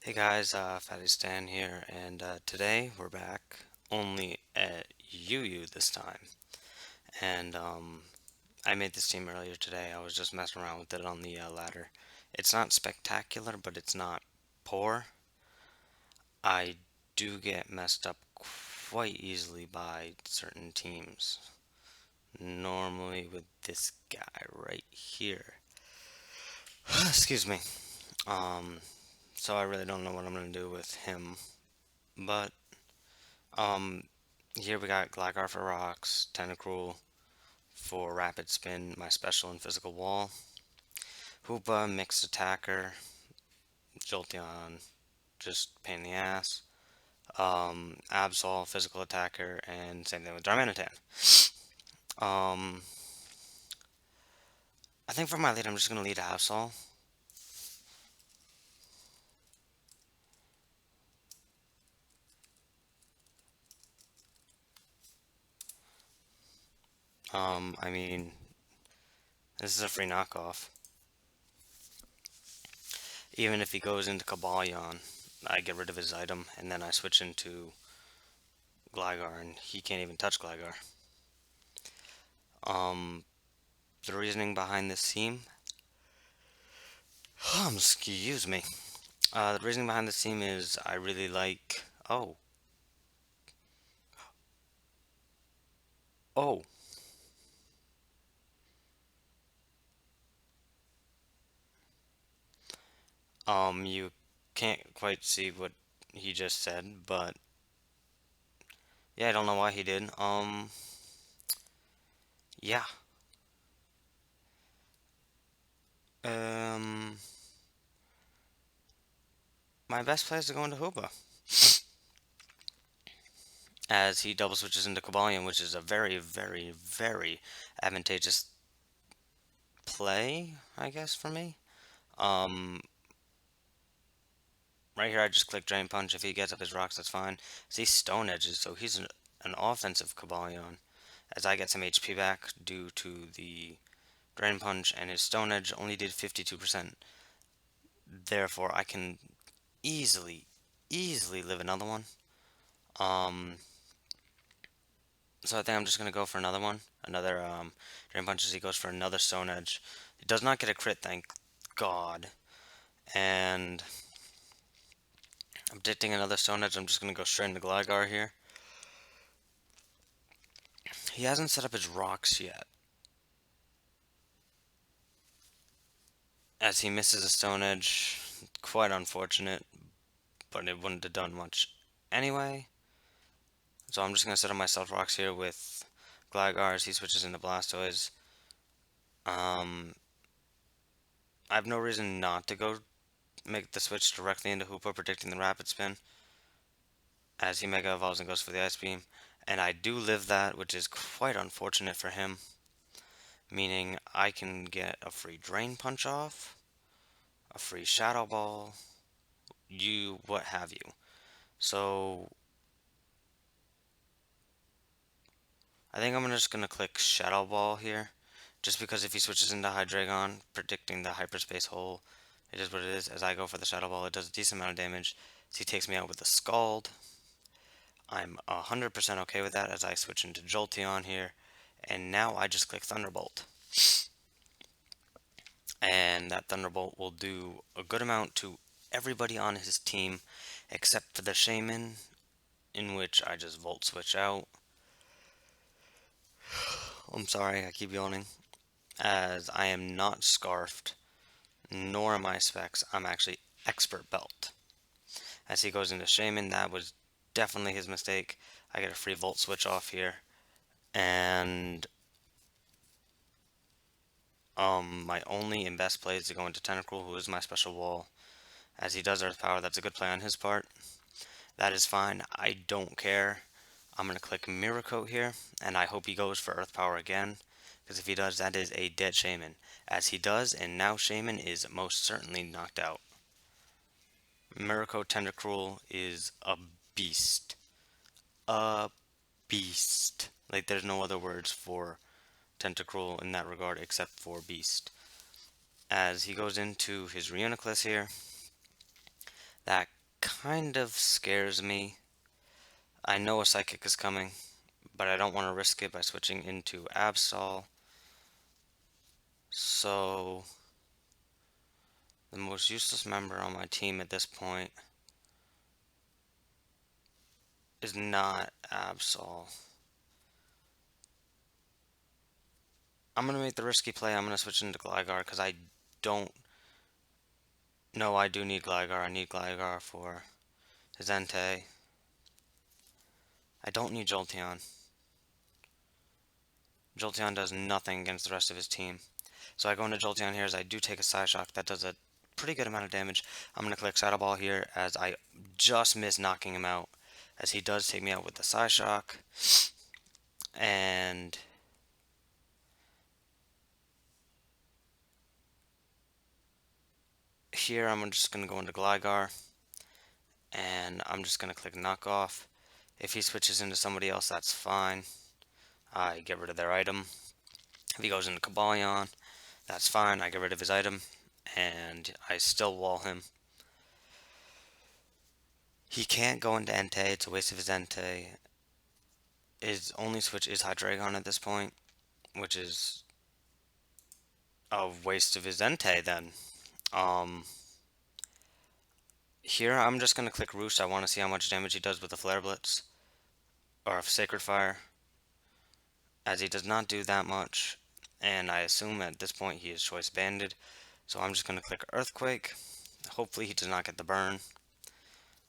Hey guys, FATYSTAN here, and today we're back only at UU this time. And I made this team earlier today. I was just messing around with it on the ladder. It's not spectacular, but it's not poor. I do get messed up quite easily by certain teams. Normally with this guy right here. Excuse me. Um, so I really don't know what I'm gonna do with him, but Um, here we got Gligar for rocks, Tentacruel for rapid spin, my special and physical wall, Hoopa, mixed attacker, Jolteon, just pain in the ass, Absol, physical attacker, and same thing with Darmanitan. Um, I think for my lead, I'm just gonna lead Absol. I mean, this is a free knockoff. Even if he goes into Kabalion, I get rid of his item, and then I switch into Gligar, and he can't even touch Gligar. Um, the reasoning behind this team, excuse me. The reasoning behind this team is I really like. Oh, you can't quite see what he just said, but yeah, I don't know why he did. Yeah. Um, my best play is to go into Hoopa, as he double switches into Cobalion, which is a very, very, very advantageous play, I guess, for me. Um, right here, I just click Drain Punch. If he gets up his rocks, that's fine. See, Stone Edges, so he's an offensive Cobalion. As I get some HP back due to the Drain Punch, and his Stone Edge only did 52%. Therefore, I can easily, easily live another one. Um, so I think I'm just going to go for another one. Another Drain Punch as he goes for another Stone Edge. He does not get a crit, thank God. And I'm predicting another Stone Edge. I'm just going to go straight into Gligar here. He hasn't set up his rocks yet, as he misses a Stone Edge. Quite unfortunate, but it wouldn't have done much anyway. So I'm just going to set up my Stealth Rocks here with Gligar as he switches into Blastoise. Um, I have no reason not to go make the switch directly into Hoopa, predicting the Rapid Spin, as he Mega Evolves and goes for the Ice Beam. And I do live that, which is quite unfortunate for him, meaning I can get a free Drain Punch off, a free Shadow Ball, what have you. So I think I'm just gonna click Shadow Ball here, just because if he switches into Hydreigon, predicting the Hyperspace Hole, it is what it is. As I go for the Shadow Ball, it does a decent amount of damage. So he takes me out with a Scald. I'm 100% okay with that as I switch into Jolteon here. And now I just click Thunderbolt. And that Thunderbolt will do a good amount to everybody on his team, except for the Shaman, in which I just Volt Switch out. I'm sorry, I keep yawning. As I am not Scarfed, nor am I Specs, I'm actually Expert Belt. As he goes into Shaman, that was definitely his mistake. I get a free Volt Switch off here. And my only and best play is to go into Tentacruel, who is my special wall. As he does Earth Power, that's a good play on his part. That is fine. I don't care. I'm going to click Miracle here, and I hope he goes for Earth Power again. Because if he does, that is a dead Shaman. As he does, and now Shaman is most certainly knocked out. Miracle Tentacruel is a beast. A beast. Like, there's no other words for Tentacruel in that regard except for beast. As he goes into his Reuniclus here, that kind of scares me. I know a psychic is coming, but I don't want to risk it by switching into Absol. So, the most useless member on my team at this point is not Absol. I'm going to make the risky play. I'm going to switch into Gligar because I don't know I do need Gligar. I need Gligar for his Entei. I don't need Jolteon. Jolteon does nothing against the rest of his team. So I go into Jolteon here as I do take a Psyshock. That does a pretty good amount of damage. I'm going to click Shadow Ball here as I just miss knocking him out. As he does take me out with the Psyshock. And here I'm just going to go into Gligar. And I'm just going to click Knock Off. If he switches into somebody else, that's fine. I get rid of their item. If he goes into Cobalion, that's fine. I get rid of his item. And I still wall him. He can't go into Entei. It's a waste of his Entei. His only switch is Hydreigon at this point, which is a waste of his Entei then. Um, Here I'm just going to click Roost. I want to see how much damage he does with the Flare Blitz. Or Sacred Fire. As he does not do that much. And I assume at this point he is Choice Banded. So I'm just going to click Earthquake. Hopefully he does not get the burn.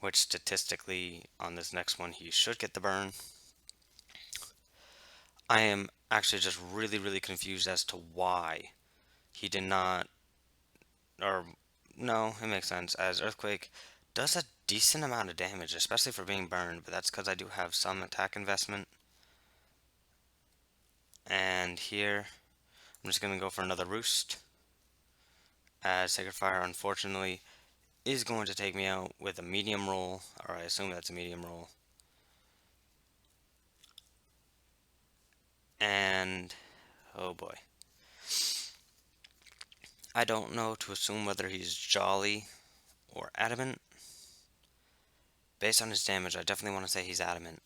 Which statistically on this next one he should get the burn. I am actually just really confused as to why he did not, or no, it makes sense, as Earthquake does a decent amount of damage, especially for being burned, but that's because I do have some attack investment. And here, I'm just going to go for another Roost, as Sacred Fire, unfortunately, is going to take me out with a medium roll, or I assume that's a medium roll. And, oh boy. I don't know to assume whether he's Jolly or Adamant. Based on his damage, I definitely want to say he's Adamant.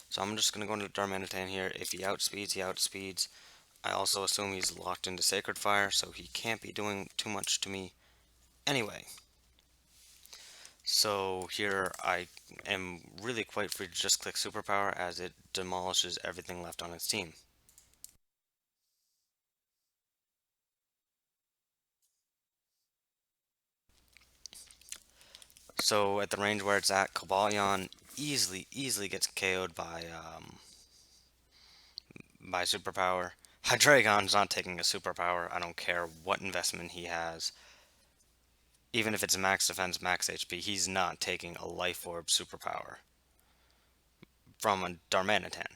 So I'm just going to go into Darmanitan here. If he outspeeds, he outspeeds. I also assume he's locked into Sacred Fire, so he can't be doing too much to me anyway. So here I am really quite free to just click Superpower as it demolishes everything left on its team. So at the range where it's at, Cobalion easily gets KO'd by Superpower. Hydreigon's not taking a Superpower. I don't care what investment he has. Even if it's max defense, max HP, he's not taking a Life Orb Superpower from a Darmanitan.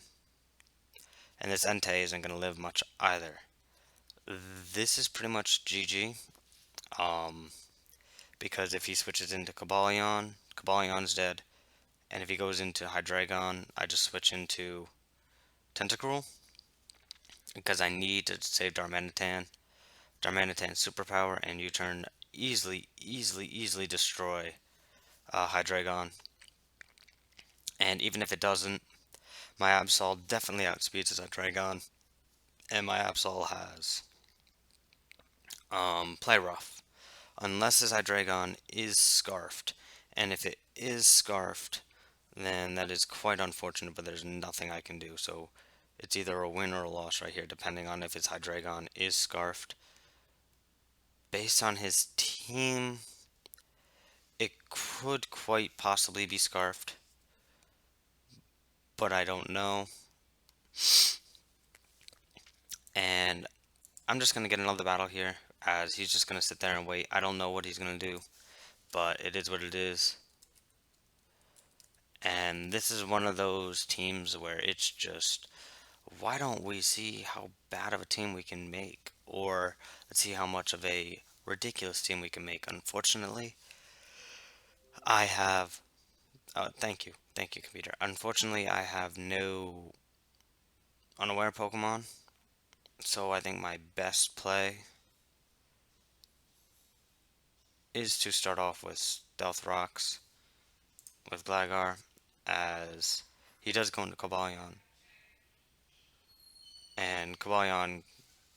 And this Entei isn't going to live much either. This is pretty much GG. Um, because if he switches into Cobalion, Cobalion's dead. And if he goes into Hydreigon, I just switch into Tentacruel. Because I need to save Darmanitan. Darmanitan's superpower, and U-turn easily destroy Hydreigon. And even if it doesn't, my Absol definitely outspeeds his Hydreigon. And my Absol has Play Rough. Unless his Hydreigon is Scarfed. And if it is Scarfed, then that is quite unfortunate, but there's nothing I can do. So it's either a win or a loss right here, depending on if his Hydreigon is Scarfed. Based on his team, it could quite possibly be Scarfed, but I don't know. And I'm just going to get another battle here, as he's just going to sit there and wait. I don't know what he's going to do, but it is what it is. And this is one of those teams where it's just, why don't we see how bad of a team we can make? Or let's see how much of a ridiculous team we can make. Unfortunately, I have, thank you, computer. Unfortunately, I have no unaware Pokemon. So I think my best play is to start off with Stealth Rocks with Gligar, as he does go into Cobalion, and Cobalion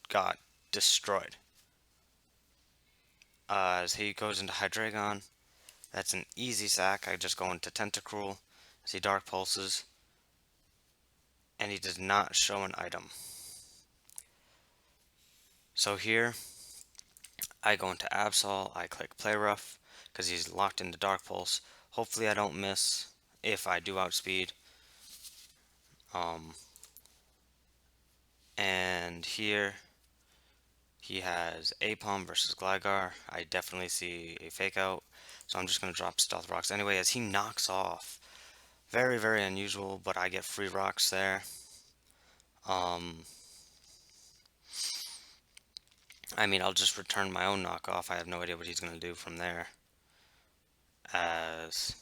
got destroyed. As he goes into Hydreigon, that's an easy sack. I just go into Tentacruel as he Dark Pulses, and he does not show an item. So here, I go into Absol, I click Play Rough, because he's locked into Dark Pulse. Hopefully I don't miss if I do outspeed. Um, and here, he has Apom versus Gligar. I definitely see a fake out, so I'm just going to drop Stealth Rocks anyway as he knocks off. Very, very unusual, but I get free rocks there. Um, I mean, I'll just return my own knockoff. I have no idea what he's going to do from there. As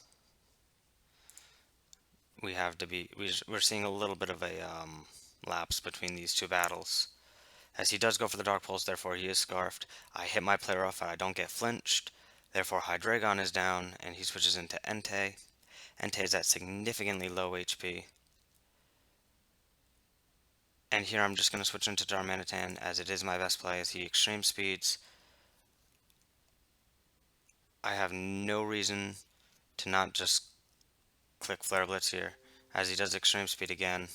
we have to be, we're seeing a little bit of a lapse between these two battles. As he does go for the Dark Pulse, therefore he is Scarfed. I hit my play rough and I don't get flinched. Therefore Hydreigon is down and he switches into Entei. Entei is at significantly low HP. And here I'm just going to switch into Darmanitan as it is my best play as he extreme speeds. I have no reason to not just click Flare Blitz here as he does extreme speed again.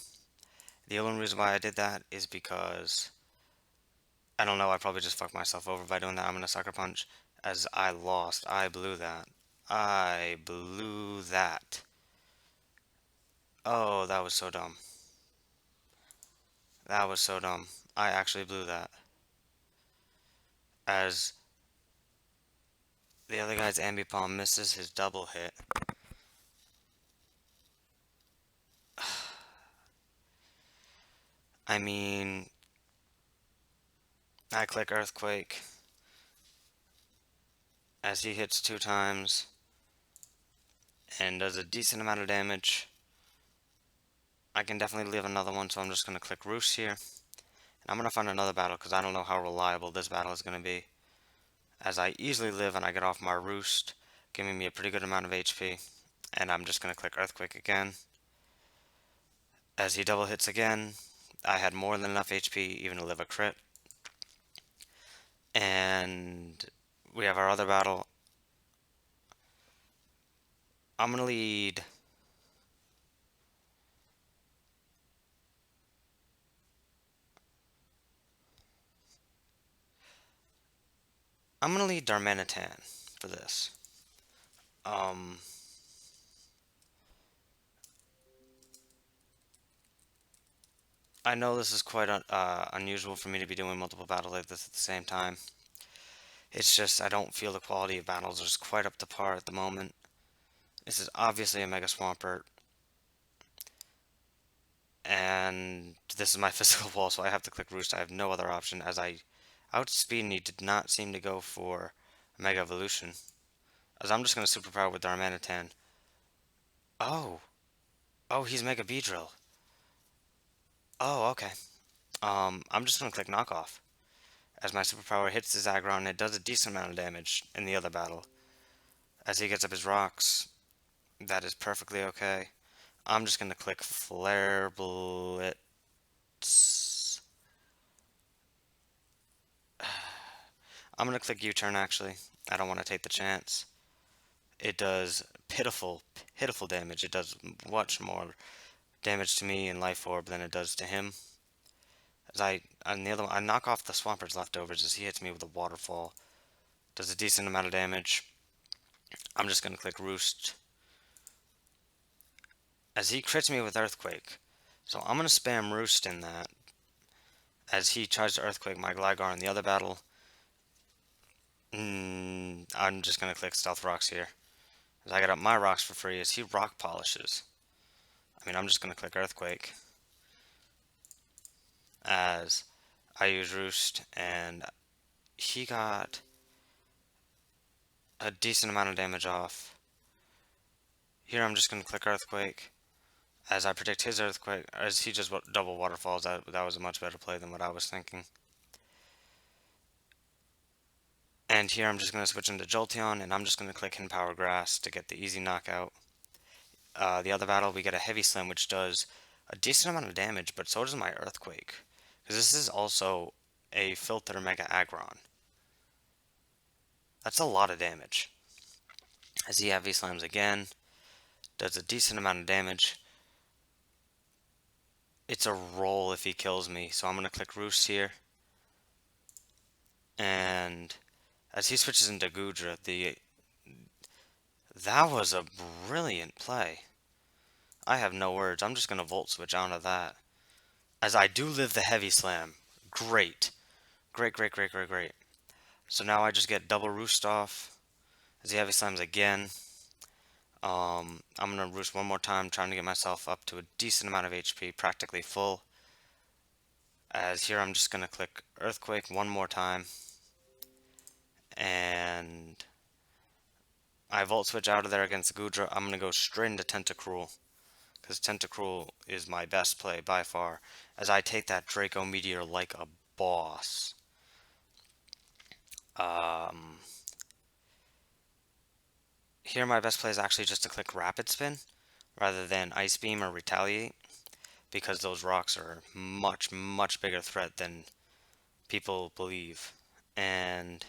The only reason why I did that is because I don't know, I probably just fucked myself over by doing that. I'm gonna Sucker Punch as I lost. I blew that. I blew that. Oh, that was so dumb. That was so dumb. I actually blew that. As the other guy's Ambipom misses his double hit. I mean, I click Earthquake as he hits 2 times and does a decent amount of damage. I can definitely leave another one, so I'm just gonna click Roost here. And I'm gonna find another battle because I don't know how reliable this battle is gonna be. As I easily live and I get off my Roost, giving me a pretty good amount of HP. And I'm just gonna click Earthquake again. As he double hits again, I had more than enough HP even to live a crit. And we have our other battle. I'm gonna lead. I'm gonna lead Darmanitan for this. Um, I know this is quite unusual for me to be doing multiple battles like this at the same time. It's just I don't feel the quality of battles is quite up to par at the moment. This is obviously a Mega Swampert, and this is my physical wall, so I have to click Roost. I have no other option as I outspeed and he did not seem to go for Mega Evolution. As I'm just going to Superpower with Darmanitan. Oh, oh, he's Mega Beedrill. Oh, okay. I'm just going to click Knockoff. As my superpower hits the Aggron, it does a decent amount of damage in the other battle. As he gets up his rocks, that is perfectly okay. I'm just going to click Flare Blitz. I'm going to click U-turn actually. I don't want to take the chance. It does pitiful, pitiful damage. It does much more damage to me in Life Orb than it does to him. As on the other one, I knock off the Swampert's leftovers as he hits me with a Waterfall. Does a decent amount of damage. I'm just going to click Roost. As he crits me with Earthquake. So I'm going to spam Roost in that. As he tries to Earthquake my Gligar in the other battle. I'm just going to click Stealth Rocks here. As I got up my rocks for free as he Rock Polishes. I mean, I'm just going to click Earthquake. As I use Roost and he got a decent amount of damage off. Here I'm just going to click Earthquake. As I predict his Earthquake, as he just double Waterfalls, that was a much better play than what I was thinking. And here I'm just going to switch into Jolteon, and I'm just going to click in Power Grass to get the easy knockout. the other battle, we get a heavy slam, which does a decent amount of damage, but so does my earthquake. Because this is also a filter mega aggron. That's a lot of damage. As he heavy slams again, does a decent amount of damage. It's a roll if he kills me, so I'm gonna click Roost here. And as he switches into Gudra, that was a brilliant play. I have no words. I'm just gonna Volt Switch onto that. As I do live the heavy slam. Great. Great, great, great, great, great. So now I just get double Roost off. As he heavy slams again. I'm gonna Roost one more time, trying to get myself up to a decent amount of HP, practically full. As here I'm just gonna click Earthquake one more time. And I Volt Switch out of there against Gudra. I'm gonna go straight into Tentacruel, because Tentacruel is my best play by far, as I take that Draco Meteor like a boss. Here my best play is actually just to click Rapid Spin, rather than Ice Beam or Retaliate, because those rocks are much, much bigger threat than people believe. And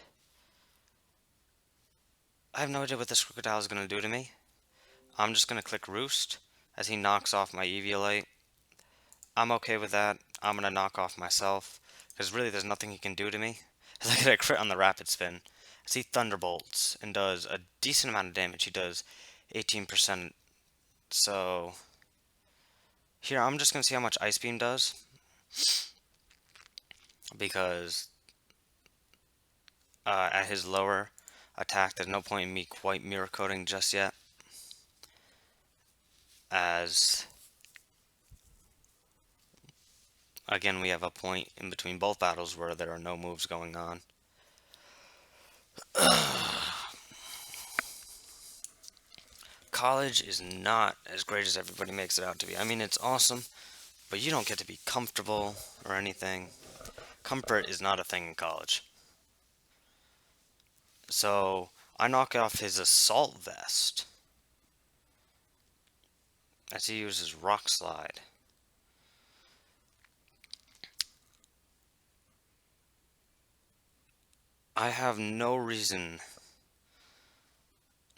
I have no idea what this Crocodile is going to do to me. I'm just going to click Roost, as he knocks off my Eviolite. I'm okay with that. I'm going to knock off myself, because really there's nothing he can do to me. As I get a crit on the Rapid Spin. As he Thunderbolts and does a decent amount of damage. He does 18%. So here I'm just going to see how much Ice Beam does, because at his lower attack there's no point in me quite mirror coating just yet, as again we have a point in between both battles where there are no moves going on. College is not as great as everybody makes it out to be. I mean, it's awesome, but you don't get to be comfortable or anything. Comfort is not a thing in college. So I knock off his Assault Vest as he uses Rock Slide. I have no reason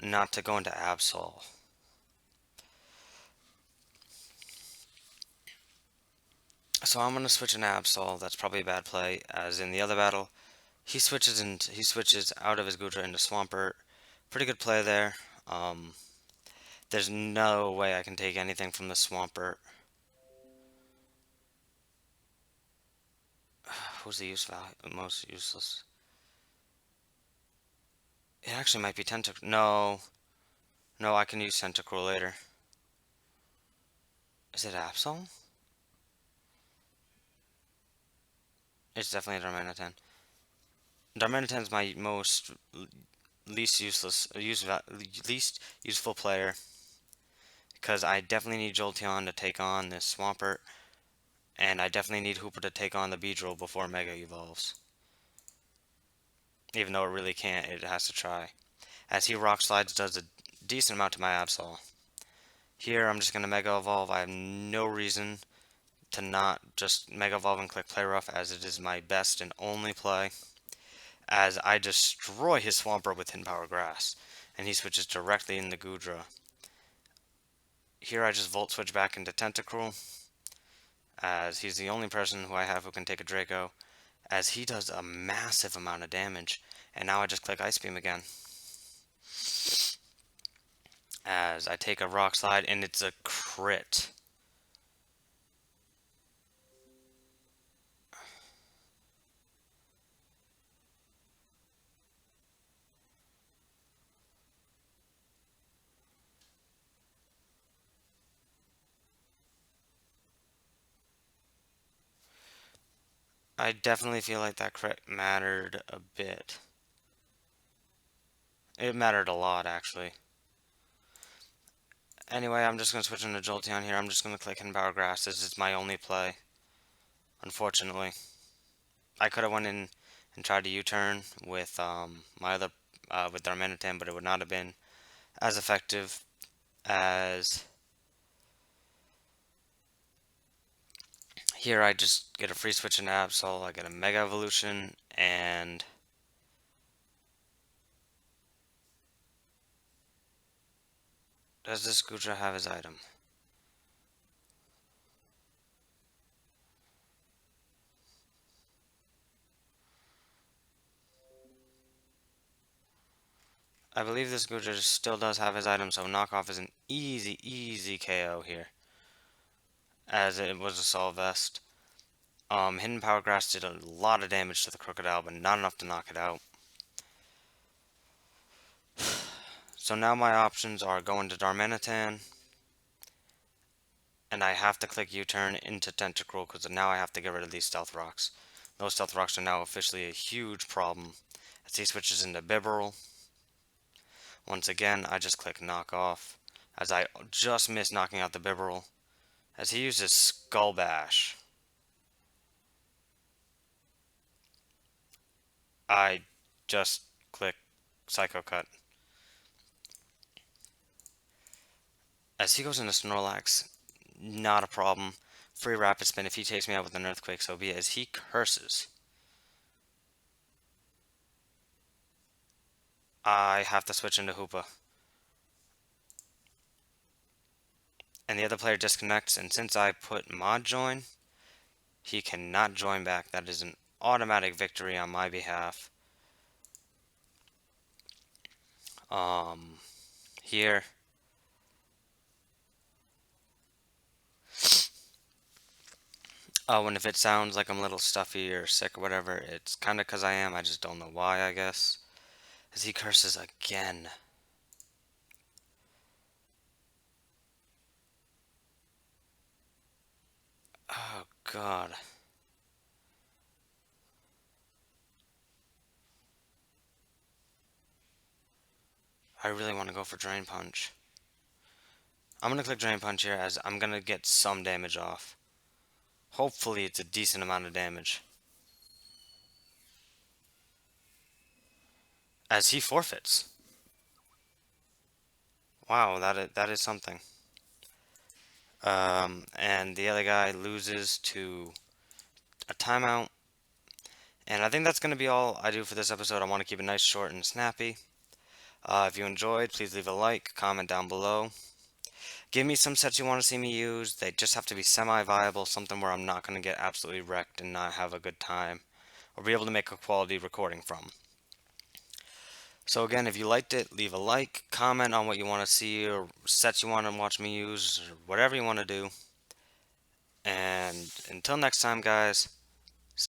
not to go into Absol. So I'm gonna switch into Absol. That's probably a bad play, as in the other battle, he switches out of his Gudra into Swampert. Pretty good play there. There's no way I can take anything from the Swampert. Who's the most useless? It actually might be Tentacruel. No. No, I can use Tentacruel later. Is it Absol? It's definitely Darmanitan. Darmanitan's my least useful player, because I definitely need Jolteon to take on this Swampert, and I definitely need Hooper to take on the Beedrill before Mega evolves. Even though it really can't, it has to try. As he Rock Slides, does a decent amount to my Absol. Here, I'm just going to Mega Evolve. I have no reason to not just Mega Evolve and click Play Rough, as it is my best and only play. As I destroy his Swampert with Hidden Power Grass, and he switches directly into Gudra. Here, I just Volt Switch back into Tentacruel, as he's the only person who I have who can take a Draco, as he does a massive amount of damage. And now I just click Ice Beam again, as I take a Rock Slide, and it's a crit. I definitely feel like that crit mattered a bit. It mattered a lot, actually. Anyway, I'm just going to switch into Jolteon here. I'm just going to click Hidden Power Grass. This is my only play, unfortunately. I could have went in and tried to U-turn with with Darmanitan, but it would not have been as effective, as Here I just get a free switch in Absol, I get a Mega Evolution, and does this Goodra have his item? I believe this Goodra still does have his item, so knockoff is an easy, easy KO here, as it was a Soul Vest. Hidden Power Grass did a lot of damage to the Crocodile, but not enough to knock it out. So now my options are going to Darmanitan, and I have to click U-turn into Tentacruel, because now I have to get rid of these Stealth Rocks. Those Stealth Rocks are now officially a huge problem, as he switches into Bibarel. Once again, I just click knock off, as I just missed knocking out the Bibarel, as he uses Skull Bash. I just click Psycho Cut. As he goes into Snorlax, not a problem. Free Rapid Spin. If he takes me out with an Earthquake, so be it. As he curses, I have to switch into Hoopa. And the other player disconnects, and since I put Mod Join, he cannot join back. That is an automatic victory on my behalf. Here. Oh, and if it sounds like I'm a little stuffy or sick or whatever, it's kind of because I am. I just don't know why, I guess. As he curses again. Oh, God. I really want to go for Drain Punch. I'm going to click Drain Punch here as I'm going to get some damage off. Hopefully it's a decent amount of damage. As he forfeits. Wow, that is something. And the other guy loses to a timeout. And I think that's going to be all I do for this episode. I want to keep it nice, short, and snappy. If you enjoyed, please leave a like, comment down below. Give me some sets you want to see me use. They just have to be semi-viable, something where I'm not going to get absolutely wrecked and not have a good time, or be able to make a quality recording from. So again, if you liked it, leave a like, comment on what you want to see, or sets you want to watch me use, or whatever you want to do. And until next time, guys,